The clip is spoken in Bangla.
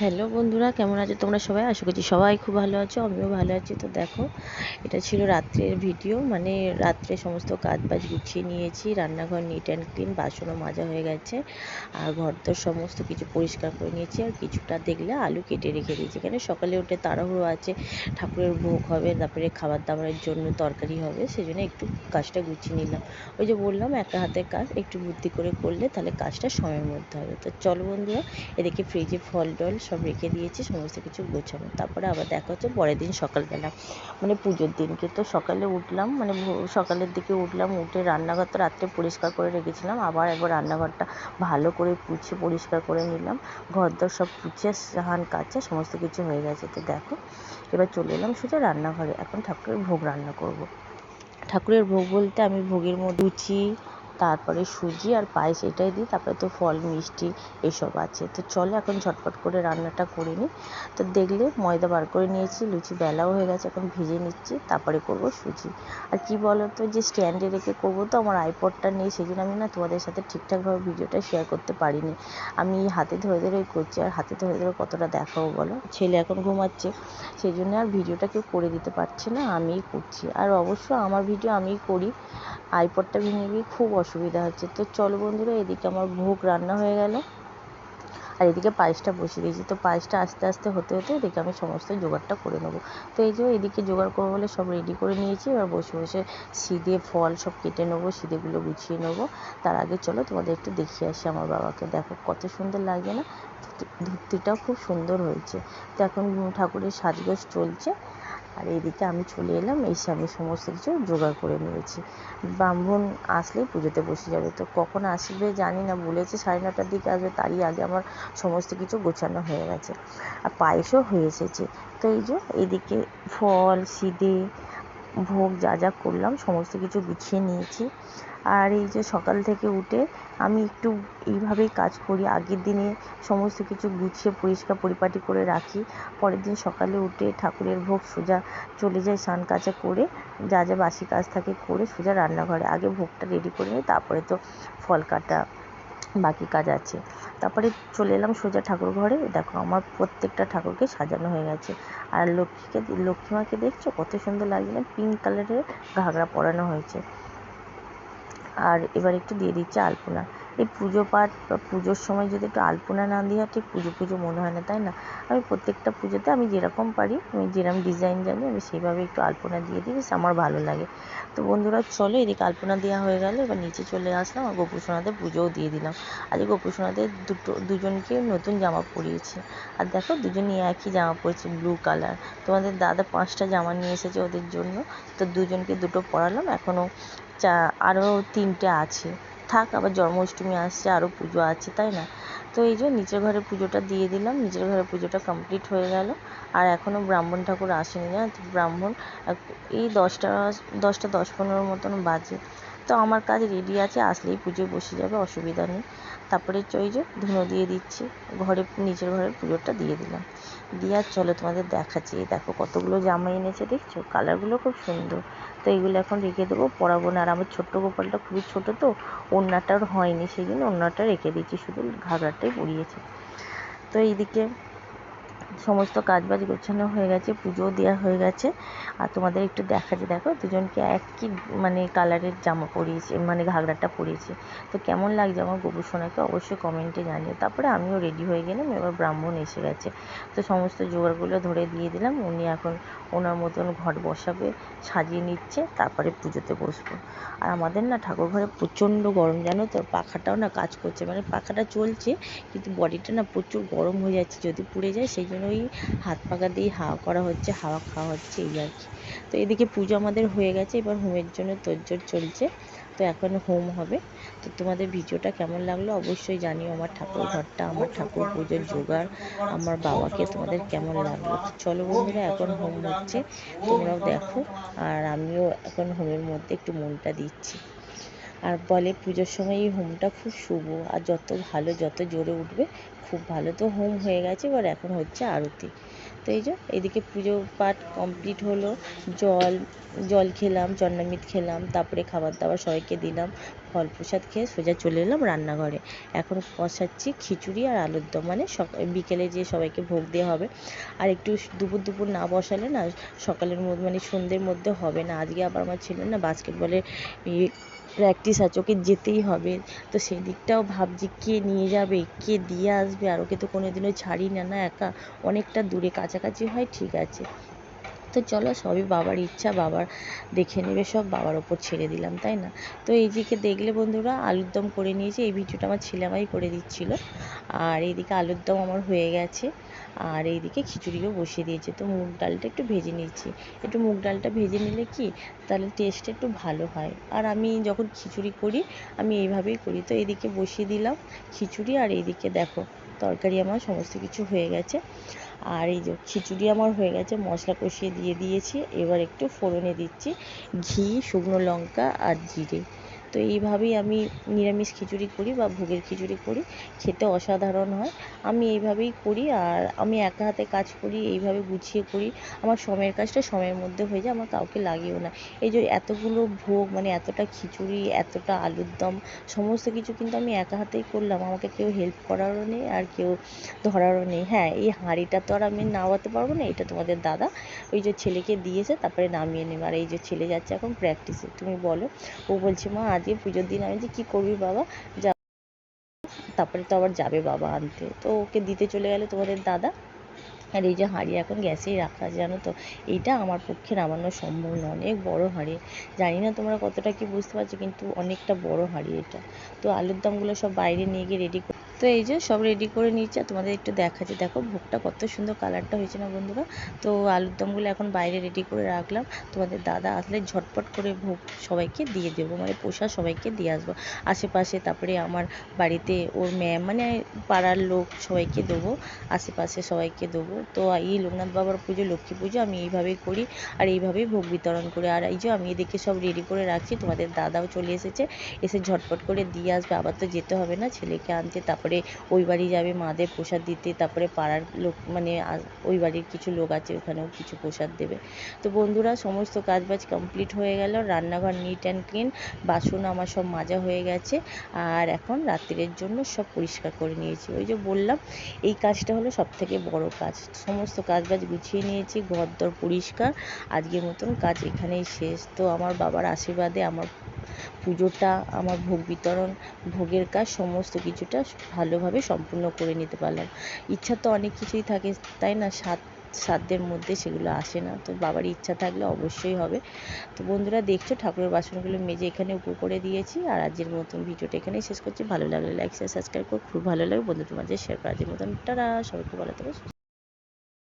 হ্যালো বন্ধুরা, কেমন আছো তোমরা সবাই? আশা করছি সবাই খুব ভালো আছো, আমিও ভালো আছি। তো দেখো, এটা ছিল রাত্রের ভিডিও, মানে রাত্রে সমস্ত কাজ বাজ গুছিয়ে নিয়েছি, রান্নাঘর নিট অ্যান্ড ক্লিন, বাসনও মাজা হয়ে গেছে, আর ঘরদোর সমস্ত কিছু পরিষ্কার করে নিয়েছি। আর কিছুটা দেখলে আলু কেটে রেখে দিয়েছি, কেন সকালে উঠে তাড়াহুড়ো আছে, ঠাকুরের ভোগ হবে, তারপরে খাবার দাবারের জন্য তরকারি হবে, সেই জন্য একটু কাজটা গুছিয়ে নিলাম। ওই যে বললাম, একা হাতের কাজ একটু বুদ্ধি করে করলে তাহলে কাজটা সময়ের মধ্যে হবে। তো চলো বন্ধুরা, এদিকে ফ্রিজে ফল টল সব রেখে দিয়েছি, সমস্ত কিছু গোছানো। তারপরে আবার দেখা হচ্ছে পরের দিন সকালবেলা, মানে পুজোর দিনকে। তো সকালে উঠলাম, মানে সকালের দিকে উঠলাম, উঠে রান্নাঘর তো রাত্রে পরিষ্কার করে রেখেছিলাম, আবার একবার রান্নাঘরটা ভালো করে পুছে পরিষ্কার করে নিলাম। ঘরদোর সব পুছে স্নান কাচা সমস্ত কিছু হয়ে গেছে। তো দেখো, এবার চলে এলাম সোজা রান্নাঘরে। এখন ঠাকুরের ভোগ রান্না করব। ঠাকুরের ভোগ বলতে আমি ভোগের মধ্যে লুচি, তারপরে সুজি আর পায়েস এটাই দিই, তারপরে তো ফল মিষ্টি এসব আছে। তো চলো এখন ঝটপট করে রান্নাটা করে নিই। তো দেখলে ময়দা বার করে নিয়েছি, লুচি বেলাও হয়ে গেছে, এখন ভেজে নিচ্ছি, তারপরে করব সুজি। আর কি বলো তো, যে স্ট্যান্ডে রেখে করবো তো, আমার আইপডটা নেই, সেই জন্য আমি না তোমাদের সাথে ঠিকঠাকভাবে ভিডিওটা শেয়ার করতে পারিনি। আমি হাতে ধরে ধরেই করছি, আর হাতে ধরে ধরে কতটা দেখাবো বলো, ছেলে এখন ঘুমাচ্ছে, সেই জন্য আর ভিডিওটা কেউ করে দিতে পারছে না, আমিই করছি। আর অবশ্য আমার ভিডিও আমিই করি, আইপডটা ভেঙে গিয়ে খুব অসুবিধা হচ্ছে। তো চলো বন্ধুরা, এদিকে আমার ভোগ রান্না হয়ে গেল, আর এদিকে পায়েসটা বসিয়ে দিয়েছি। তো পায়েসটা আস্তে আস্তে হতে হতে এদিকে আমি সমস্ত জোগাড়টা করে নেবো। তো এই যে এদিকে জোগাড় করবো বলে সব রেডি করে নিয়েছি, এবার বসে বসে সিদে ফল সব কেটে নেবো, সিদেগুলো গুছিয়ে নেবো। তার আগে চলো তোমাদের একটু দেখিয়ে আসি আমার বাবাকে। দেখো কত সুন্দর লাগে না, ধুতিটাও খুব সুন্দর হয়েছে। তো এখন ঠাকুরের সাজগোজ চলছে, আর এইদিকে আমি চলে এলাম, এসে আমি সমস্ত কিছু জোগাড় করে নিয়েছি। ব্রাহ্মণ আসলেই পুজোতে বসে যাবে। তো কখন আসবে জানি না, বলেছে 9:30টার দিকে আসবে, তারই আগে আমার সমস্ত কিছু গোছানো হয়ে গেছে, আর পায়েসও হয়ে এসেছে। তো এই যে এদিকে ফল সিদে ভোগ যা যা করলাম সমস্ত কিছু গুছিয়ে নিয়েছি। আর এই যে সকাল থেকে উঠে আমি একটু এইভাবেই কাজ করি, আগের দিনে সমস্ত কিছু গুছিয়ে পরিষ্কার পরিপাটি করে রাখি, পরের দিন সকালে উঠে ঠাকুরের ভোগ সোজা চলে যায় স্নান কাচা করে, যা যা বাসি কাজ থাকে করে সোজা রান্নাঘরে আগে ভোগটা রেডি করে নিই, তারপরে তো ফল কাটা বাকি কাজ আছে। তারপরে চলে এলাম সোজা ঠাকুর ঘরে। দেখো আমার প্রত্যেকটা ঠাকুরকে সাজানো হয়ে গেছে, আর লক্ষ্মীমাকে দেখছো কত সুন্দর লাগছে না, পিঙ্ক কালারের ঘাগরা পরানো হয়েছে। আর এবার একটু দিয়ে দিচ্ছে আলপনা। এই পুজো পাঠ বা পুজোর সময় যদি একটু আলপনা না দেওয়া, ঠিক পুজো পুজো মনে হয় না, তাই না? আমি প্রত্যেকটা পুজোতে আমি যেরকম পারি, আমি যেরকম ডিজাইন জানি, আমি সেইভাবে একটু আলপনা দিয়ে দিই, বেশ আমার ভালো লাগে। তো বন্ধুরা চলো, এদিকে আলপনা দেওয়া হয়ে গেল, এবার নিচে চলে আসলাম, আর গোপুসোনাদের পুজোও দিয়ে দিলাম। আজকে গোপুসোনাদের দুজনকে নতুন জামা পরিয়েছি, আর দেখো দুজনই একই জামা পরেছে, ব্লু কালার। তোমাদের দাদা 5টা জামা নিয়ে এসেছে ওদের জন্য, তো দুজনকে দুটো পরালাম, এখনও আরও 3টে আছে, থাক, আবার জন্মাষ্টমী আসছে, আরও পুজো আছে, তাই না? তো এই যে নিচের ঘরে পুজোটা দিয়ে দিলাম, নিচের ঘরে পুজোটা কমপ্লিট হয়ে গেল। আর এখনও ব্রাহ্মণ ঠাকুর আসেনি, না তো ব্রাহ্মণ এই 10টা 10-15 মতন বাজে। তো আমার কাজ রেডি আছে, আসলেই পুজোয় বসে যাবে, অসুবিধা নেই। তারপরে ওই যে ধুনো দিয়ে দিচ্ছি, ঘরে নিচের ঘরের পুজোটা দিয়ে দিলাম। দিয়ে আর চলো তোমাদের দেখাচ্ছি, দেখো কতগুলো জামা এনেছে, দেখছো কালারগুলো খুব সুন্দর। তো এইগুলো এখন রেখে দেবো, পরাবো না। আর আমার ছোট্ট গোপালটা খুবই ছোটো, তো ওড়নাটার হয়নি, সেই জন্য ওড়নাটা রেখে দিচ্ছি, শুধু ঘাগরাটাই পরিয়েছি। তো এইদিকে সমস্ত কাজবাজ গোছানো হয়ে গেছে, পুজোও দেওয়া হয়ে গেছে। আর তোমাদের একটু দেখাচ্ছি, দেখো দুজনকে একই মানে কালারের জামা পরিয়েছে, মানে ঘাগরাটা পরিয়েছে। তো কেমন লাগছে আমার গোপুসোনাকে অবশ্যই কমেন্টে জানিও। তারপরে আমিও রেডি হয়ে গেলাম, এবার ব্রাহ্মণ এসে গেছে, তো সমস্ত জোগাড়গুলো ধরে দিয়ে দিলাম, উনি এখন ওনার মতন ঘট বসাবে, সাজিয়ে নিচ্ছে, তারপরে পুজোতে বসবো। আর আমাদের না ঠাকুর ঘরে প্রচণ্ড গরম, জানো তো, পাখাটাও না কাজ করছে, মানে পাখাটা চলছে কিন্তু বডিটা না প্রচুর গরম হয়ে যাচ্ছে, যদি পুড়ে যায়, সেই জন্য ওই হাত পাখা দিয়ে হাওয়া করা হচ্ছে, হাওয়া খাওয়া হচ্ছে এই আর কি। তো এদিকে পুজো আমাদের হয়ে গেছে, এবার হোমের জন্য তোড়জোড় চলছে। তো এখন হোম হবে। তো তোমাদের ভিডিওটা কেমন লাগলো অবশ্যই জানিও। আমার ঠাকুর ঘরটা, আমার ঠাকুর পুজোর জোগাড়, আমার বাবাকে তোমাদের কেমন লাগলো। তো চলো বন্ধুরা, এখন হোম হচ্ছে, তোমরাও দেখো। আর আমিও এখন হোমের মধ্যে একটু মনটা দিচ্ছি। আর বলে পুজোর সময় এই হোমটা খুব শুভ, আর যত ভালো যত জোরে উঠবে খুব ভালো। তো হোম হয়ে গেছে, এবার এখন হচ্ছে আরতি। তো এই যে এদিকে পুজো পাঠ কমপ্লিট হলো। জল জল খেলাম, চন্নামৃত খেলাম, তারপরে খাবার দাবার সবাইকে দিলাম। ফল প্রসাদ খেয়ে সোজা চলে এলাম রান্নাঘরে। এখন কষাচ্ছি খিচুড়ি আর আলুর দম, মানে বিকেলে যে সবাইকে ভোগ দেওয়া হবে। আর একটু দুপুর দুপুর না বসালে না সকালের মধ্যে মানে সন্ধ্যের মধ্যে হবে না। আজকে আবার আমার ছেলে না বাস্কেটবলের প্র্যাকটিস আছে, ওকে যেতেই হবে। তো সেই দিকটাও ভাবছি কে নিয়ে যাবে, কে দিয়ে আসবে। আর ওকে তো কোনোদিনও ছাড়ি না, না একা, অনেকটা দূরে, কাছাকাছি হয় ঠিক আছে। তো চলো, সবই বাবার ইচ্ছা, বাবার দেখে নেবে, সব বাবার ওপর ছেড়ে দিলাম, তাই না? তো এইদিকে দেখলে বন্ধুরা আলুর দম করে নিয়েছি। এই ভিডিওটা আমার ছেলে আমাই করে দিচ্ছিল। আর এইদিকে আলুর দম আমার হয়ে গেছে, আর এইদিকে খিচুড়িও বসিয়ে দিয়েছে। তো মুগ ডালটা একটু ভেজে নিচ্ছি। একটু মুগ ডালটা ভেজে নিলে কি তাহলে টেস্টটা একটু ভালো হয়। আর আমি যখন খিচুড়ি করি আমি এইভাবেই করি। তো এইদিকে বসিয়ে দিলাম খিচুড়ি, আর এইদিকে দেখো তরকারি আমার সমস্ত কিছু হয়ে গেছে। আর এই যে খিচুড়ি আমার হয়ে গেছে, মশলা কষিয়ে দিয়ে দিয়েছি। এবার একটু ফোড়নে দিচ্ছি ঘি, শুকনো লঙ্কা আর জিরে। তো এইভাবেই আমি নিরামিষ খিচুড়ি করি বা ভোগের খিচুড়ি করি, খেতে অসাধারণ হয়। আমি এইভাবেই করি, আর আমি একা হাতে কাজ করি, এইভাবে গুছিয়ে করি। আমার সময়ের কাজটা সময়ের মধ্যে হয়ে যায়, আমার কাউকে লাগেও না। এই যে এতগুলো ভোগ, মানে এতটা খিচুড়ি, এতটা আলুর দম, সমস্ত কিছু কিন্তু আমি একা হাতেই করলাম। আমাকে কেউ হেল্প করারও নেই, আর কেউ ধরারও নেই। হ্যাঁ, এই হাঁড়িটা তো আর আমি নামাতে পারবো না, এটা তোমাদের দাদা ওই যে ছেলেকে দিয়েছে, তারপরে নামিয়ে নেবে। আর এই যে ছেলে যাচ্ছে এখন প্র্যাকটিসে। তুমি বলো, ও বলছে মা আজকে পুজোর দিন। আমি যে কী করবি বাবা, যা, তারপরে তো আবার যাবে বাবা আনতে। তো ওকে দিতে চলে গেলে তোমাদের দাদা। আর এই যে হাঁড়ি এখন গ্যাসেই রাখা আছে, জানো তো, এইটা আমার পক্ষে নামানো সম্ভব নয়, অনেক বড় হাঁড়ি। জানি না তোমরা কতটা কি বুঝতে পারছো, কিন্তু অনেকটা বড় হাঁড়ি এটা। তো আলুর দমগুলো সব বাইরে নিয়ে গিয়ে রেডি। তো এই যে সব রেডি করে নিচ্ছে, আর তোমাদের একটু দেখাচ্ছি, দেখো ভোগটা কত সুন্দর কালারটা হয়েছে না বন্ধুরা। তো আলুর দমগুলো এখন বাইরে রেডি করে রাখলাম। তোমাদের দাদা আসলে ঝটপট করে ভোগ সবাইকে দিয়ে দেবো, মানে প্রসাদ সবাইকে দিয়ে আসবো আশেপাশে। তারপরে আমার বাড়িতে ওর ম্যাম, মানে পাড়ার লোক সবাইকে দেবো, আশেপাশে সবাইকে দেবো। তো এই লোকনাথ বাবার পুজো, লক্ষ্মী পুজো আমি এইভাবেই করি, আর এইভাবেই ভোগ বিতরণ করি। আর এই যে আমি এদিকে সব রেডি করে রাখছি, তোমাদের দাদাও চলে এসেছে, এসে ঝটপট করে দিয়ে আসবে। আবার তো যেতে হবে না ছেলেকে আনতে, তারপরে ওই বাড়ি যাবে মাদের প্রসাদ দিতে, তারপরে পাড়ার লোক, মানে ওই বাড়ির কিছু লোক আছে ওখানেও কিছু প্রসাদ দেবে। তো বন্ধুরা সমস্ত কাজবাজ কমপ্লিট হয়ে গেল, রান্নাঘর নিট অ্যান্ড ক্লিন, বাসন আমার সব মাজা হয়ে গেছে। আর এখন রাত্রির জন্য সব পরিষ্কার করে নিয়েছি। ওই যে বললাম এই কাজটা হলো সবথেকে বড় কাজ। সমস্ত কাজবাজ গুছিয়ে নিয়েছি, ঘরদোর পরিষ্কার। আজকের মতন কাজ এখানেই শেষ। তো আমার বাবার আশীর্বাদে আমার পুজোটা, আমার ভোগ বিতরণ, ভোগের কাজ সমস্ত কিছুটা ভালোভাবে সম্পূর্ণ করে নিতে পারলাম। ইচ্ছা তো অনেক কিছুই থাকে, তাই না? সাধ্যের মধ্যে সেগুলো আসে না, তো বাবার ইচ্ছা থাকলে অবশ্যই হবে। তো বন্ধুরা দেখছো ঠাকুরের বাসনগুলো মেজে এখানে উপর করে দিয়েছি। আর আজকের মতন ভিডিওটা এখানেই শেষ করছি। ভালো লাগলে লাইক শেয়ার সাবস্ক্রাইব করো, খুব ভালো লাগে বন্ধুদের মাঝে শেয়ার করার মতন। টাটা, সবাইকে ভালো থাকো।